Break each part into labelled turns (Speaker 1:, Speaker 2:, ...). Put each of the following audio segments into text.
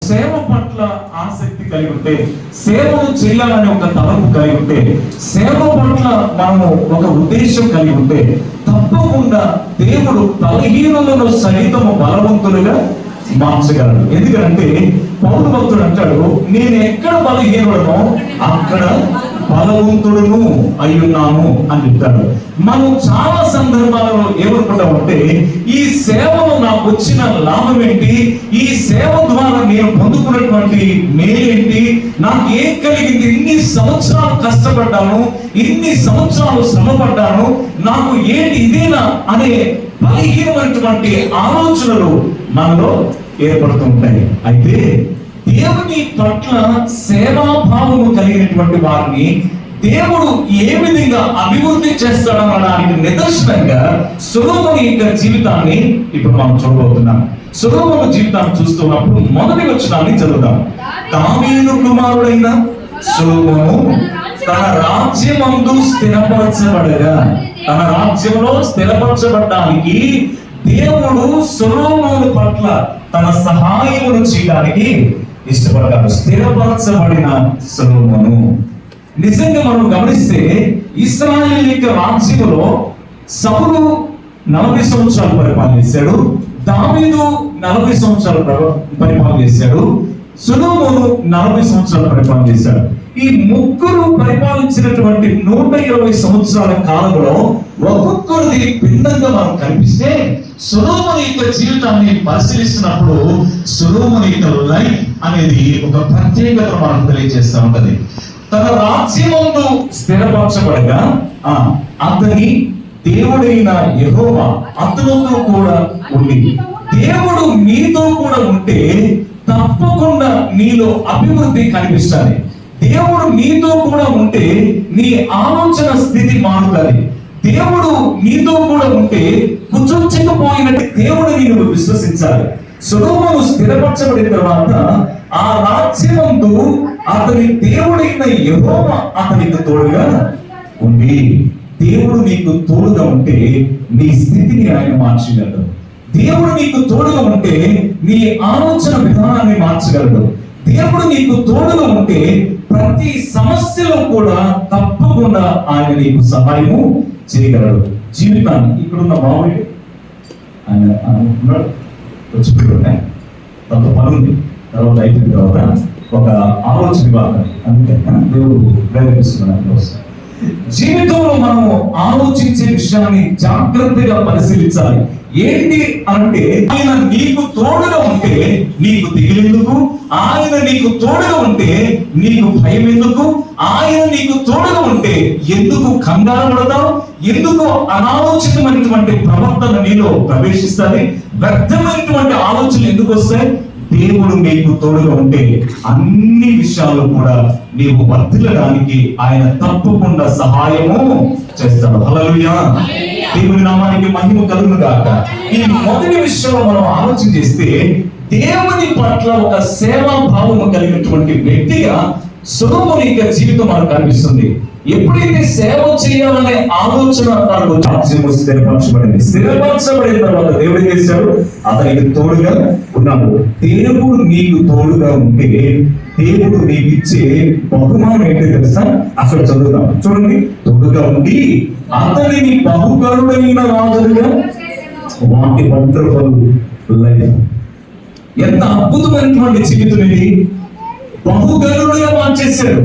Speaker 1: సేవ పట్ల ఆసక్తి కలిగి ఉంటే, సేవను చేయాలని ఒక తలపు కలిగి ఉంటే, సేవ పట్ల మనము ఒక ఉద్దేశం కలిగి ఉంటే, తప్పకుండా దేవుడు బలహీనులను సైతము బలవంతులుగా మార్చగలడు. ఎందుకంటే పౌలు భక్తుడు అంటాడు, నేను ఎక్కడ బలహీనుడనో అక్కడ బలవంతుడును అయ్యున్నాను అని చెప్తాడు. మనం చాలా సందర్భాలలో ఏమనుకుంటామంటే, ఈ సేవలో నాకు వచ్చిన లాభం ఏంటి, ఈ సేవ ద్వారా నేను పొందుకున్నటువంటి మేలేంటి, నాకు ఏం కలిగింది, ఇన్ని సంవత్సరాలు కష్టపడ్డాను, ఇన్ని సంవత్సరాలు శ్రమపడ్డాను, నాకు ఏంటి ఇదేనా అనే బలహీనమైనటువంటి ఆలోచనలు మనలో ఏర్పడుతూ ఉంటాయి. అయితే దేవుని పట్ల సేవాభావము కలిగినటువంటి వారిని దేవుడు ఏ విధంగా అభివృద్ధి చేస్తాడనడానికి నిదర్శనంగా సొలొమోను యొక్క జీవితాన్ని ఇప్పుడు మనం చూడబోతున్నాం. సొలొమోను జీవితాన్ని చూస్తున్నప్పుడు మొదటి వచనాన్ని చదువుదాం. దావీదు కుమారుడైన సొలొమోను తన రాజ్యమందు స్థిరపరచబడగా, తన రాజ్యంలో స్థిరపరచబడడానికి దేవుడు సొలొమోను పట్ల తన సహాయమును చేయడానికి ఇష్టపడ్డాడు. స్థిరపరచబడిన సొలొమోను. నిజంగా మనం గమనిస్తే ఇశ్రాయేలు యొక్క రాజ్యంలో సౌలు 40 సంవత్సరాలు పరిపాలన చేశాడు, దావీదు 40 సంవత్సరాలు పరిపాలన చేశాడు, సొలొమోను 40 సంవత్సరాలు పరిపాలన చేశాడు. ఈ ముగ్గురు పరిపాలించినటువంటి 120 సంవత్సరాల కాలంలో ఒక్కొక్కరిది భిన్నంగా మనం కనిపిస్తే, సొలొమోను యొక్క జీవితాన్ని పరిశీలిస్తున్నప్పుడు సొలొమోను యొక్క లైఫ్ అనేది ఒక ప్రత్యేకతను మనకు తెలియజేస్తూ ఉంటది. తన రాజ్యమందు స్థిరపరచబడగా అతని దేవుడైన యెహోవా అతనితో కూడా ఉండి, దేవుడు నీతో కూడా ఉంటే తప్పకుండా నీలో అభివృద్ధి కనిపిస్తుంది. దేవుడు నీతో కూడా ఉంటే నీ ఆలోచన స్థితి మారుతుంది. దేవుడు నీతో కూడా ఉంటే కుచొచ్చకపోయినట్టు దేవుడు నీవు విశ్వసించాలి. సొలొమోను స్థిరపరచబడిన తర్వాత ఆ రాజ్యమందు అతని దేవుడైన యెహోవా అతనికి తోడుగా ఉండి, దేవుడు నీకు తోడుగా ఉంటే నీ స్థితిని ఆయన మార్చగలడు. దేవుడు నీకు తోడుగా ఉంటే నీ ఆలోచన విధానాన్ని మార్చగలడు. దేవుడు నీకు తోడుగా ఉంటే ప్రతి సమస్యలో కూడా తప్పకుండా ఆయన నీకు సహాయము చేయగలడు. జీవితాన్ని ఇక్కడున్న బాబు ఆయన వచ్చిపోయి కొంత పనుంది, తర్వాత అయిపోయిన తర్వాత ఒక ఆలోచన ఇవ్వాలి. అందుకే దేవుడు ప్రేరేపిస్తున్నాడు. జీవితంలో మనము ఆలోచించే విషయాన్ని జాగ్రత్తగా పరిశీలించాలి. ఏంటి అంటే, ఆయన నీకు తోడుగా ఉంటే నీకు దిగులెందుకు, ఆయన నీకు తోడుగా ఉంటే నీకు భయం ఎందుకు, ఆయన నీకు తోడుగా ఉంటే ఎందుకు కంగారు పడతావు, ఎందుకు అనాలోచితమైనటువంటి ప్రవర్తన నీలో ప్రవేశిస్తుంది, వ్యర్థమైనటువంటి ఆలోచనలు ఎందుకు వస్తాయి. దేవుడు నీకు తోడుగా ఉంటే అన్ని విషయాలు కూడా నీవు వర్ధిల్లడానికి ఆయన తప్పకుండా సహాయము చేస్తాడు. హల్లెలూయా, దేవుని నామానికి మహిమ కలుగును గాక. ఈ మొదటి విషయంలో మనం ఆలోచన చేస్తే, దేవుని పట్ల ఒక సేవా భావము కలిగినటువంటి వ్యక్తిగా సొలొమోను యొక్క జీవితం మనకు కనిపిస్తుంది. ఎప్పుడైతే సేవ చేయాలనే ఆలోచన తనకు రాజ్యము స్థిరపరచబడింది. స్థిరపరచబడిన తర్వాత దేవుడు చేశాడు, అతనికి తోడుగా ఉన్నాడు. దేవుడు నీకు తోడుగా ఉంటే దేవుడు నీకు ఇచ్చే బహుమానం ఏంటో తెలుసా? అక్కడ చదువుతాం చూడండి. తోడుగా ఉండి అతనిని బహుకరుడైన రాజుగా, వాటి వండర్ఫుల్ లైఫ్. ఎంత అద్భుతమైనటువంటి జీవితం ఇది! బహుకరుడుగా మార్చేశాడు.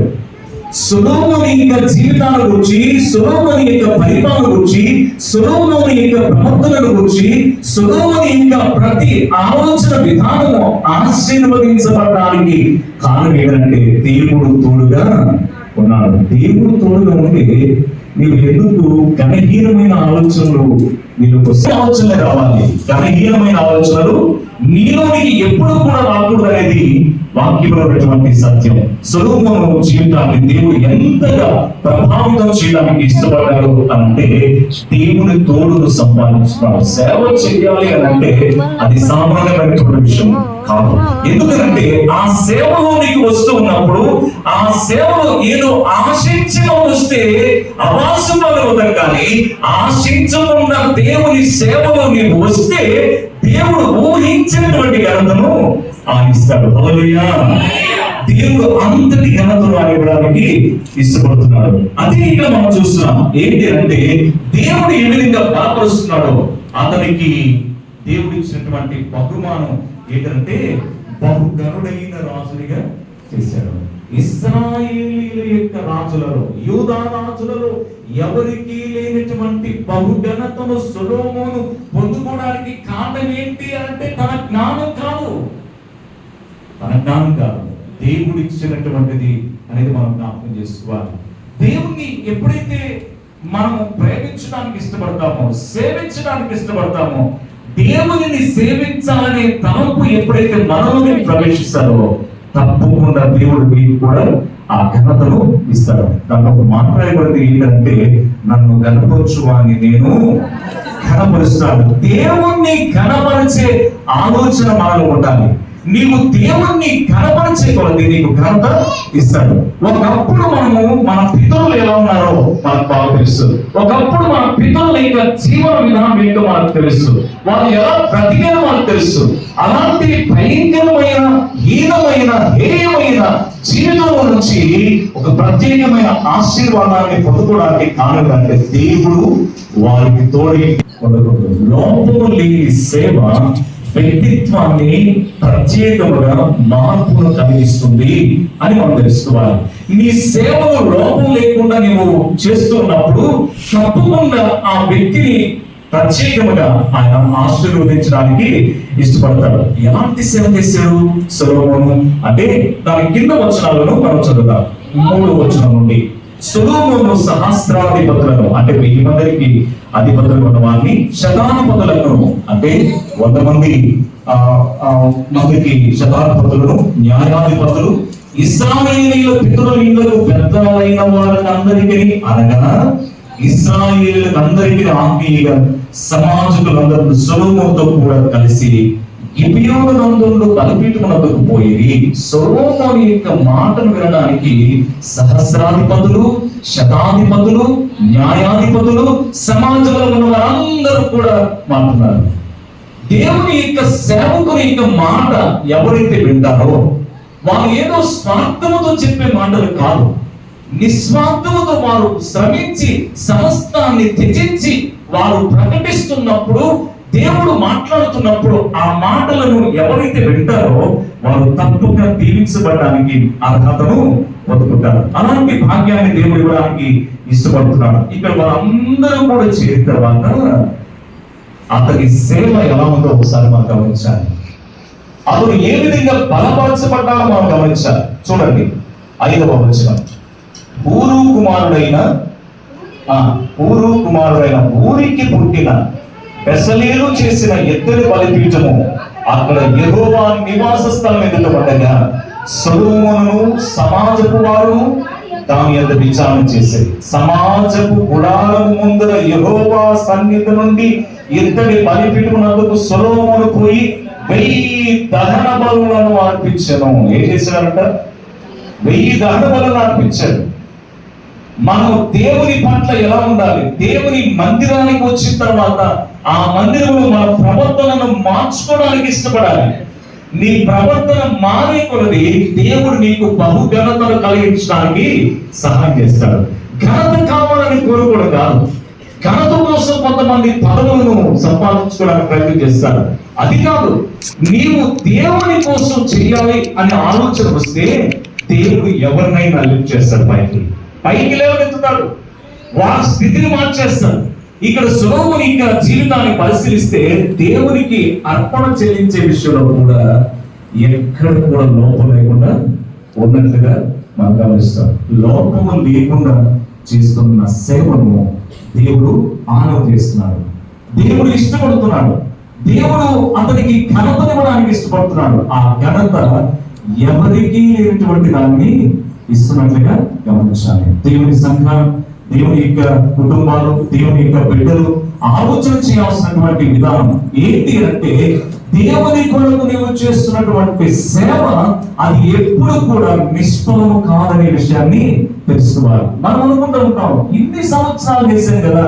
Speaker 1: సొలొమోను యొక్క జీవితాల గురించి, సొలొమోను యొక్క పరిపాలన గురించి, సొలొమోను యొక్క ప్రవర్తన గురించి, సొలొమోను యొక్క ప్రతి ఆలోచన విధానము ఆశీర్వదించబడడానికి కారణం ఏంటంటే దేవుడు తోడుగా ఉన్నాడు. దేవుడు తోడుగా ఉంటే నీవు ఎందుకు ఘనహీనమైన ఆలోచనలు, నీకు ఆలోచనలే రావాలి. ఘనహీనమైన ఆలోచనలు నీలోనికి ఎప్పుడు కూడా రాకూడదు అనేది వాక్యంలో ఉన్నటువంటి సత్యం. సొలొమోను జీవితాన్ని దేవుడు ఎంతగా ప్రభావితం చేయడానికి ఇష్టపడ్డాడు అంటే, దేవుని తోడును సంపాదించుకున్నాడు. సేవ చేయాలి అని అంటే అది సామాన్యమైనటువంటి విషయం కాదు. ఎందుకంటే ఆ సేవలో నీకు వస్తూ ఉన్నప్పుడు, ఆ సేవలో ఏదో ఆశించిన వస్తే అవాసుపడవద్దు, కానీ ఆశించకుండా దేవుని సేవలో నీవు వస్తే దేవుడు ఊహించినటువంటి ఘనతను ఆయన ఇస్తాడు. హల్లెలూయా. దేవుడు అంతటి ఘనతను ఆయన ఇవ్వడానికి ఇష్టపడుతున్నాడు. అదే ఇక్కడ మనం చూస్తున్నాం. ఏంటి అంటే దేవుడు ఏ విధంగా బలపరుస్తున్నాడో అతనికి దేవుడు ఇచ్చినటువంటి బహుమానం ఏంటంటే బహుగనుడైన రాజునిగా చేశాడు. ఇశ్రాయేలీయుల యొక్క రాజులలో, యూదా రాజులలో ఎవరికి లేనటువంటి బహుఘనతను సొలొమోను పొందుకోవడానికి కారణం ఏంటి అంటే తన జ్ఞానం కాదు, దేవుడు ఇచ్చినటువంటిది అనేది మనం జ్ఞాపకం చేసుకోవాలి. దేవుణ్ణి ఎప్పుడైతే మనము ప్రేమించడానికి ఇష్టపడతామో, సేవించడానికి ఇష్టపడతామో, దేవునిని సేవించాలనే తలంపు ఎప్పుడైతే మనలోని ప్రవేశిస్తారో తప్పకుండా దేవుడు మీకు కూడా ఆ ఘనతను ఇస్తాడు. దాంట్లో ఒక మాట్లాడబడింది ఏంటంటే నన్ను ఘనపరచువాని నేను ఘనపరుస్తాడు. దేవుణ్ణి ఘనపరిచే ఆలోచన మనలో ఉండాలి. నీవు దేవుణ్ణి ఘనపరిచే కొలది నీకు ఘనత ఇస్తాడు. ఒకప్పుడు మన పితరులు ఎలా ఉన్నారో మనకు బాగా తెలుసు. ఒకప్పుడు మన పితరుల యొక్క జీవన విధానం ఏంటో మనకు తెలుసు. వాళ్ళు ఎలా బ్రతికేదో మనకు తెలుసు. అలాంటి భయంకరమైన, హీనమైన, హేయమైన జీవితంలో నుంచి ఒక ప్రత్యేకమైన ఆశీర్వాదాన్ని పొందుకోవడానికి కారణం అంటే దేవుడు వారికి తోడి లోపము లేని సేవ వ్యక్తిత్వాన్ని ప్రత్యేకముగా మార్పును కలిగిస్తుంది అని మనం తెలుసుకోవాలి. నీ సేవలో లోపం లేకుండా నీవు చేస్తున్నప్పుడు తప్పకుండా ఆ వ్యక్తిని ప్రత్యేకముగా ఆయన ఆశీర్వదించడానికి ఇష్టపడతాడు. ఎలాంటి సేవ చేశాడు సొలొమోను అంటే దాని కింద వచనాలను మనం చదువుతాం. 3వ వచనం నుండి సొలొమోను సహస్రాధిపతులను అంటే 1000 మందికి అధిపతులు ఉన్న వారిని, శతాధిపతులను అంటే 100 మందికి శతాధిపతులను, న్యాయాధిపతులు, ఇశ్రాయేలీయుల పితరుల ఇళ్ళకు పెద్దలైన వారందరికీ అనగా ఇశ్రాయేలీయులకు అందరికీ ఆత్మీయులుగా సమాజకులందరూ సొలొమోనుతో కూడా కలిసి గిబియోను నందు బలిపీఠమునకు పోయి సొలొమోను యొక్క మాటను వినడానికి సహస్రాధిపతులు, శతాధిపతులు, న్యాయాధిపతులు, సమాజంలో ఉన్న వారందరూ కూడా మాట్లాడారు. దేవుని యొక్క సేవకుని యొక్క మాట ఎవరైతే వింటారో వారు ఏదో స్వార్థముతో చెప్పే మాటలు కాదు, నిస్వార్థముతో వారు శ్రమించి సమస్తాన్ని త్యజించి వారు ప్రకటిస్తున్నప్పుడు, దేవుడు మాట్లాడుతున్నప్పుడు ఆ మాటలను ఎవరైతే వింటారో వారు తప్పకుండా దీవించబడడానికి అర్హతను పొందుకుంటారు. అలాంటి భాగ్యాన్ని దేవుడు ఇవ్వడానికి ఇష్టపడుతున్నాడు. ఇక్కడ వారందరూ కూడా చేరిన తర్వాత అతని సేవ ఎలా ఉందో ఒకసారి మనం గమనించాలి. అతను ఏ విధంగా బలపరచబడ్డాడో మనం గమనించాలి. చూడండి 5వ వచనం. ఊరు కుమారుడైన ఊరికి పుట్టిన బెసలేలు చేసిన ఎత్తడి బలిపీఠము అక్కడ యెహోవా నివాస స్థలం ఎదుట పడగా సొలొమోను సమాజపు వారు దాని యందు విచారణ చేసేది. సమాజపు గుడారము ముందర యెహోవా సన్నిధి నుండి ఎత్తడి బలిపీఠమునకు సొలొమోను పోయి 1000 దహన బలులను అర్పించెను. ఏం చేశాడంట? 1000 దహన బలులను అర్పించాడు. మనము దేవుని పట్ల ఎలా ఉండాలి? దేవుని మందిరానికి వచ్చిన తర్వాత ఆ మందిరంలో మన ప్రవర్తనను మార్చుకోవడానికి ఇష్టపడాలి. నీ ప్రవర్తన మారే కొలది దేవుడు నీకు బహుఘనతను కలిగించడానికి సహాయం చేస్తాడు. ఘనత కావాలని కోరుకోవడం కాదు, ఘనత కోసం కొంతమంది పదవులను సంపాదించుకోవడానికి ప్రయత్నం చేస్తారు. అది కాదు, నీవు దేవుని కోసం చేయాలి అనే ఆలోచన వస్తే దేవుడు ఎవరినైనా లిఫ్ట్ చేస్తాడు, పైకి లేవనెత్తుతాడు, వారి స్థితిని మార్చేస్తాడు. ఇక్కడ సొలొమోను యొక్క జీవితాన్ని పరిశీలిస్తే దేవునికి అర్పణ చెల్లించే విషయంలో కూడా ఎక్కడ కూడా లోపం లేకుండా ఉన్నట్లుగా మనం గమనిస్తాం. లోపము లేకుండా చేస్తున్న సేవను దేవుడు ఆనవ చేస్తున్నాడు, దేవుడు ఇష్టపడుతున్నాడు, దేవుడు అతనికి ఘనతనివ్వడానికి ఇష్టపడుతున్నాడు. ఆ ఘనత ఎవరికి లేనటువంటి దాన్ని ఇస్తున్నట్లుగా గమనించాలి. దేవుని సంఘం, దేవుని యొక్క కుటుంబాలు, దేవుని యొక్క బిడ్డలు ఆలోచన చేయాల్సినటువంటి విధానం ఏంటి అంటే దేవుని కొరకు నీవు చేస్తున్నటువంటి సేవ అది ఎప్పుడు కూడా నిష్ఫలము కాదనే విషయాన్ని తెలుసుకోవాలి. మనం అనుకుంటూ ఉంటాం, ఇన్ని సంవత్సరాలు చేశాను కదా,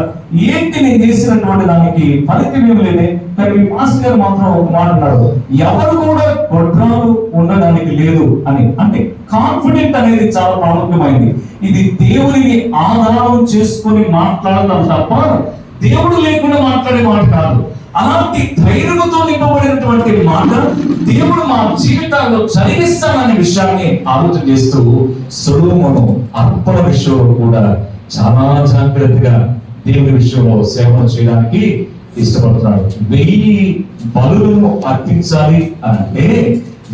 Speaker 1: ఏంటి నేను చేసినటువంటి దానికి ఫలితం ఏమి లేదే, కానీ మాస్టర్ గారు మాత్రం ఒక మాట అన్నాడు, ఎవరు కూడా గొడ్రాలు ఉండడానికి లేదు అని. అంటే కాన్ఫిడెంట్ అనేది చాలా ప్రాముఖ్యమైనది. ఇది దేవుడిని ఆధారం చేసుకొని మాట్లాడటం తప్ప దేవుడు లేకుండా మాట్లాడే మాట కాదు. అలాంటి ధైర్యంతో నింపబడినటువంటి మాట దేవుడు మా జీవితాల్లో జరిగిస్తాననే విషయాన్ని ఆలోచన చేస్తూ సొలొమోను అర్పణ విషయంలో కూడా చాలా జాగ్రత్తగా దేవుని విషయంలో సేవలు చేయడానికి ఇష్టపడుతున్నాడు. 1000 బలులను అర్పించాలి అంటే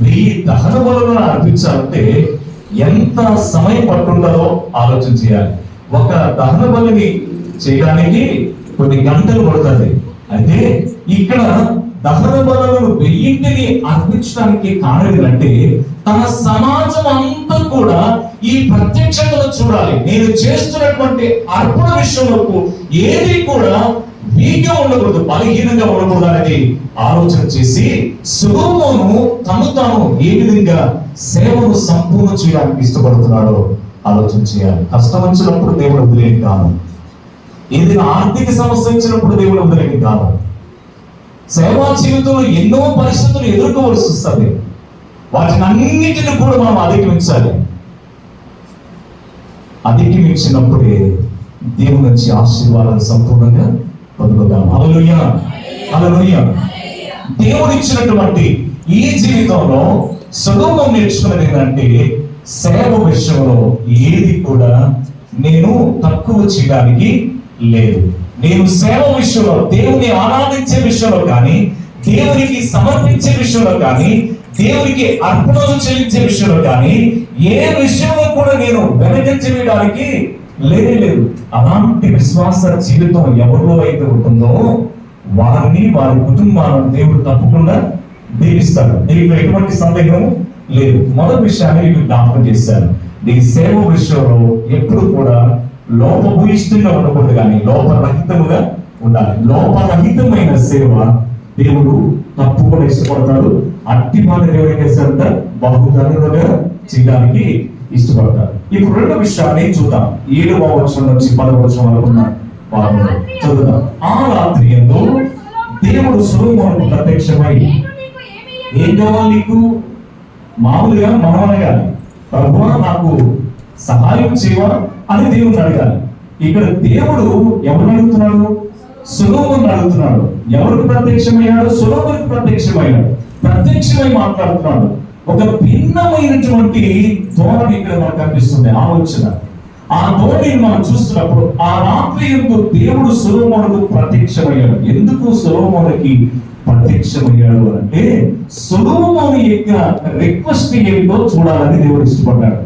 Speaker 1: 1000 దహన బలులను అర్పించాలంటే ఎంత సమయం పట్టుండదో ఆలోచన చేయాలి. ఒక దహన బలిని చేయడానికి కొన్ని గంటలు పడుతుంది. అయితే ఇక్కడ దహన బలులను 1000 అర్పించడానికి కారణం ఏంటంటే తన సమాజం అంతా కూడా ఈ ప్రత్యక్షతను చూడాలి. నేను చేస్తున్నటువంటి అర్పణ విషయంలో ఏది కూడా వీక్గా ఉండకూడదు, బలహీనంగా ఉండకూడదు అనేది ఆలోచన చేసి సొలొమోను తాను ఏ విధంగా సేవను సంపూర్ణ చేయడానికి ఇష్టపడుతున్నాడో ఆలోచన చేయాలి. కష్టం వచ్చినప్పుడు దేవుడు వదిలేని కాదు, ఏదైనా ఆర్థిక సమస్య వచ్చినప్పుడు దేవుడు వదిలేని కాదు. సేవా జీవితంలో ఎన్నో పరిస్థితులు ఎదుర్కోవలసి వస్తుంది. వాటిని అన్నిటిని కూడా మనం అధిగమించాలి. అధిగమించినప్పుడే దేవుని నుంచి ఆశీర్వాదాలు సంపూర్ణంగా పొందుతాం. హల్లెలూయా, హల్లెలూయా. దేవుడు ఇచ్చినటువంటి ఈ జీవితంలో సొలొమోను నేర్చుకున్నది ఏంటంటే సేవ విషయంలో ఏది కూడా నేను తక్కువ చేయడానికి లేదు. నేను సేవ విషయంలో, దేవుని ఆరాధించే విషయంలో కానీ, దేవునికి సమర్పించే విషయంలో కానీ, దేవునికి అర్పణలు చెల్లించే విషయంలో కానీ ఏ విషయంలో కూడా నేను వెనకంజ వేయడానికి లేదు. అలాంటి విశ్వాస జీవితం ఎవరిలో అయితే ఉంటుందో వారిని, వారి కుటుంబాలను దేవుడు తప్పకుండా దీవిస్తాడు. దీంట్లో ఎటువంటి సందేహం లేదు. మొదటి విషయాన్ని మీకు జ్ఞాపకం చేశాను. నీ సేవ విషయంలో ఎప్పుడు కూడా లోపభూయిష్టంగా ఉండకూడదు, కానీ లోపరహితముగా ఉండాలి. లోపరహితమైన సేవ దేవుడు తప్పకుండా ఇష్టపడతాడు. అట్టి మాట దేవుడు చేశాడంట, బహుధనులుగా చేయడానికి ఇష్టపడతాడు. ఇప్పుడు రెండు విషయాన్ని చూద్దాం. 7వ వచనం నుంచి 10వ వచనం వరకు ఉన్న భాగంలో చదువుదాం. ఆ రాత్రి యందు దేవుడు సొలొమోనుకు ప్రత్యక్షమై, ఏం కావాలి నీకు? మామూలుగా మనం అడగాలి, ప్రభువా నాకు సహాయం చేయవా అని దేవుడిని అడగాలి. ఇక్కడ దేవుడు ఎవరు అడుగుతున్నాడు? సొలొమోను అడుగుతున్నాడు. ఎవరికి ప్రత్యక్షమయ్యాడు? సొలొమోనుకు ప్రత్యక్షమయ్యాడు. ప్రత్యక్షమై మాట్లాడుతున్నాడు. ఒక భిన్నమైనటువంటి ధోరణి ఇక్కడ మనకు కనిపిస్తుంది, ఆలోచన. ఆ ధోరణిని మనం చూస్తున్నప్పుడు ఆ రాత్రి యందు దేవుడు సొలొమోనుకు ప్రత్యక్షమయ్యాడు. ఎందుకు సొలొమోనుకి ప్రత్యక్షమయ్యాడు అంటే సొలొమోను యొక్క రిక్వెస్ట్ ఏంటో చూడాలని దేవుడు ఇష్టపడ్డాడు.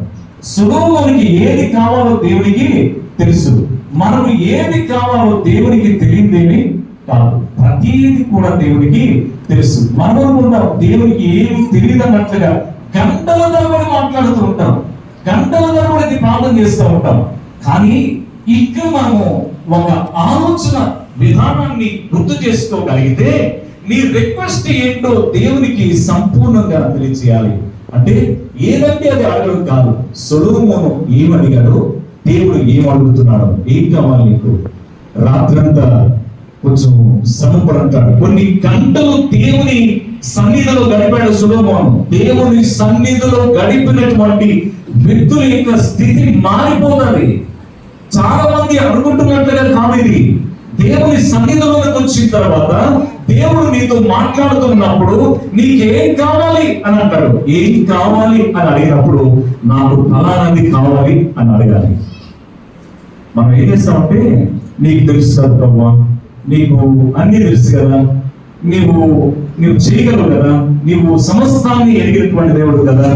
Speaker 1: సొలొమోనుకి ఏది కావాలో దేవునికి తెలుసు. మనం ఏది కావాలో దేవునికి తెలియదేమి కాదు, ప్రతిది కూడా దేవునికి తెలుసు. మనం కూడా దేవునికి ఏమి తెలియదన్నట్లుగా గంటల తరబడి మాట్లాడుతూ ఉంటాం, గంటల తరబడి ప్రార్థన చేస్తూ ఉంటాం. కానీ ఇక్కడ మనము ఒక ఆలోచన విధానాన్ని గుర్తు చేసుకోగలిగితే నీ రిక్వెస్ట్ ఏంటో దేవునికి సంపూర్ణంగా తెలియచేయాలి. అంటే ఏదంటే అది అడగడం కాదు. సొలొమోను ఏమడిగాడు, దేవుడు ఏం అడుగుతున్నాడు, ఏం కావాలి నీకు? రాత్రంతా కొంచెం శ్రమపడంటాడు. కొన్ని గంటలు దేవుని సన్నిధిలో గడిపాడు సొలొమోను. దేవుని సన్నిధిలో గడిపినటువంటి వ్యక్తుల యొక్క స్థితి మారిపోతుంది. చాలా మంది అనుకుంటున్నట్లుగా కాదు ఇది. దేవుని సన్నిధిలోకి వచ్చిన తర్వాత దేవుడు నీతో మాట్లాడుతున్నప్పుడు నీకేం కావాలి అని అంటాడు. ఏం కావాలి అని అడిగినప్పుడు నాకు ఫలానాది కావాలి అని అడగాలి. మనం ఏం చేస్తామంటే, నీకు తెలుసు కదా ప్రభా, నీకు అన్ని తెలుసు కదా, నీవు చేయగలవు కదా, నీవు సమస్తాన్ని ఎరిగినటువంటి దేవుడు కదా,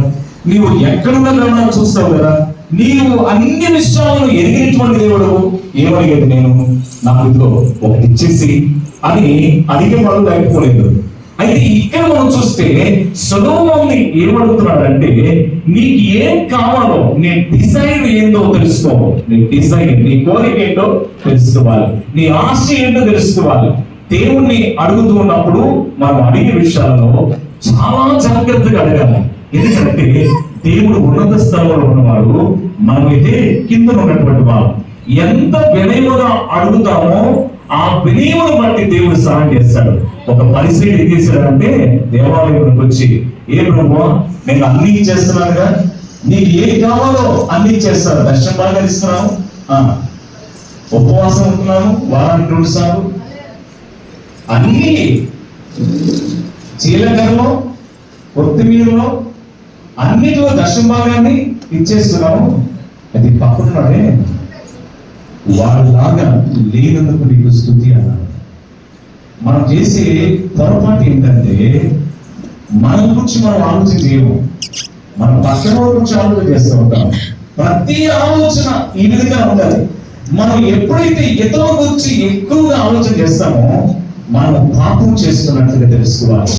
Speaker 1: నీవు ఎక్కడున్నా చూస్తావు కదా, నీవు అన్ని విషయాలను ఎరిగినటువంటి దేవుడు. ఏమడిగేది నేను? నాకు ఇదిగో ఒకటి ఇచ్చేసి అని అడిగే వాళ్ళు అయిపోలేదు. అయితే ఇక్కడ మనం చూస్తే సొలొమోను ఏమడుగుతున్నాడంటే, నీకు ఏం కావాలో, నీ డిజైర్ ఏందో తెలుసుకోవాలి. నీ డిజైర్, నీ కోరిక ఏంటో తెలుసుకోవాలి, నీ ఆశ ఏంటో తెలుసుకోవాలి. దేవుణ్ణి అడుగుతూ ఉన్నప్పుడు మనం అడిగే విషయాల్లో చాలా జాగ్రత్తగా అడగాలి. ఎందుకంటే దేవుడు ఉన్నత స్థలంలో ఉన్నవాడు, మనమైతే కింద ఉన్నటువంటి వాడు. ఎంత వినయముగా అడుగుతామో ఆ వినయమును బట్టి దేవుడు సహాయం చేస్తాడు. ఒక పరిస్థితి ఏం చేశాడంటే దేవాలయంలోకి వచ్చి, ఏ ప్రభువా నేను అన్ని ఇచ్చేస్తున్నానుగా, నీకు ఏం కావాలో అన్ని ఇచ్చేస్తాను, దర్శనం బాగా ఇస్తున్నాను, ఉపవాసం ఉంటున్నాను వారానికి 2 సార్లు, అన్ని జీలకర్రలో కొత్తిమీరలో అన్నిటిలో దర్శన భాగాన్ని ఇచ్చేస్తున్నాము. అది పక్కనున్నాడే వాళ్ళలాగా లేనందుకు నీకు స్తుతి అన్నాడు. మనం చేసే పొరపాటు ఏంటంటే మన గురించి మనం ఆలోచన చేయము, మన పక్కన గురించి ఆలోచన చేస్తూ ఉంటాం. ప్రతి ఆలోచన ఈ విధంగా ఉండాలి. మనం ఎప్పుడైతే ఇతరుల గురించి ఎక్కువగా ఆలోచన చేస్తామో మనం పాపం చేస్తున్నట్లుగా తెలుసుకోవాలి.